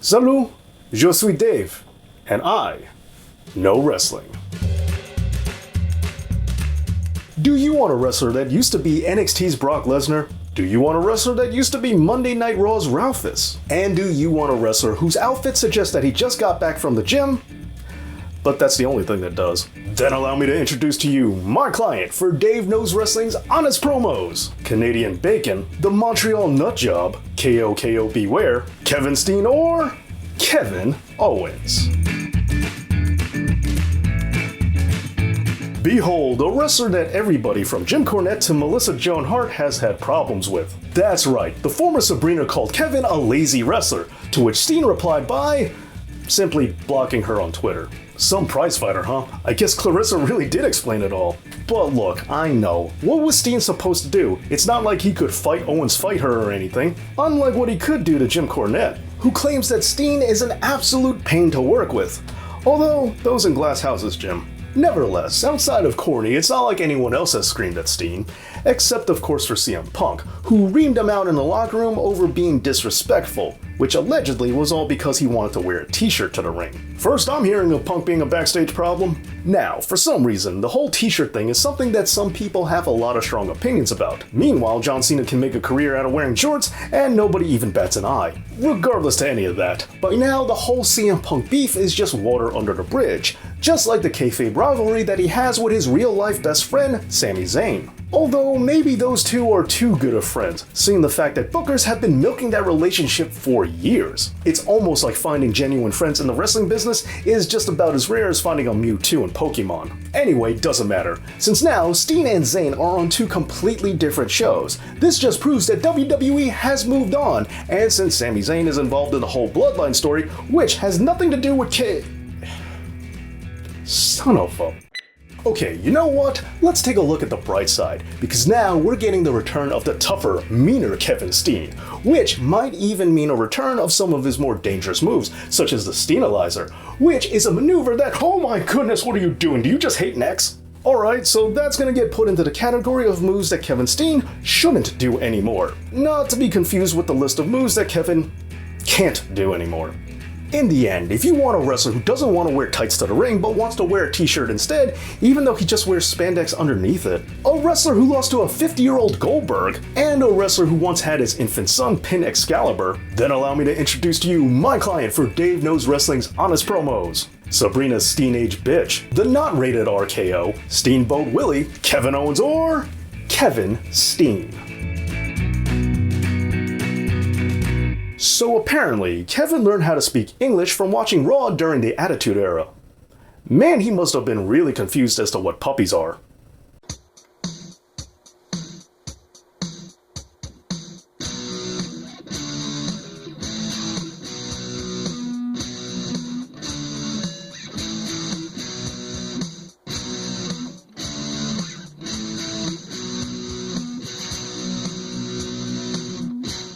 Salut, je suis Dave, and I know wrestling. Do you want a wrestler that used to be NXT's Brock Lesnar? Do you want a wrestler that used to be Monday Night Raw's Ralphus? And do you want a wrestler whose outfit suggests that he just got back from the gym? But that's the only thing that does. Then allow me to introduce to you my client for Dave Knows Wrestling's honest promos. Canadian Bacon, the Montreal Nutjob, KO Beware, Kevin Steen, or Kevin Owens. Behold, a wrestler that everybody from Jim Cornette to Melissa Joan Hart has had problems with. That's right, the former Sabrina called Kevin a lazy wrestler, to which Steen replied by simply blocking her on Twitter. Some prizefighter, huh? I guess Clarissa really did explain it all. But look, I know. What was Steen supposed to do? It's not like he could fight Owens fight her or anything, unlike what he could do to Jim Cornette, who claims that Steen is an absolute pain to work with. Although, those in glass houses, Jim. Nevertheless, outside of corny, it's not like anyone else has screamed at Steen, except of course for CM Punk, who reamed him out in the locker room over being disrespectful, which allegedly was all because he wanted to wear a t-shirt to the ring. First I'm hearing of Punk being a backstage problem. Now, for some reason, the whole t-shirt thing is something that some people have a lot of strong opinions about. Meanwhile, John Cena can make a career out of wearing shorts, and nobody even bats an eye. Regardless to any of that, by now the whole CM Punk beef is just water under the bridge, just like the kayfabe rivalry that he has with his real-life best friend, Sami Zayn. Although maybe those two are too good of friends, seeing the fact that bookers have been milking that relationship for years. It's almost like finding genuine friends in the wrestling business is just about as rare as finding a Mewtwo in Pokemon. Anyway, doesn't matter. Since now, Steen and Zayn are on two completely different shows, this just proves that WWE has moved on, and since Sami Zayn is involved in the whole Bloodline story, which has nothing to do with Son of a... Okay, you know what? Let's take a look at the bright side, because now we're getting the return of the tougher, meaner Kevin Steen, which might even mean a return of some of his more dangerous moves, such as the Steenalizer, which is a maneuver that, oh my goodness, what are you doing? Do you just hate necks? Alright, so that's gonna get put into the category of moves that Kevin Steen shouldn't do anymore, not to be confused with the list of moves that Kevin can't do anymore. In the end, if you want a wrestler who doesn't want to wear tights to the ring but wants to wear a t-shirt instead, even though he just wears spandex underneath it, a wrestler who lost to a 50-year-old Goldberg, and a wrestler who once had his infant son pin Excalibur, then allow me to introduce to you my client for Dave Knows Wrestling's honest promos. Sabrina's Steen-age bitch, the not-rated RKO, Steamboat Willie, Kevin Owens, or Kevin Steen. So apparently, Kevin learned how to speak English from watching Raw during the Attitude Era. Man, he must have been really confused as to what puppies are.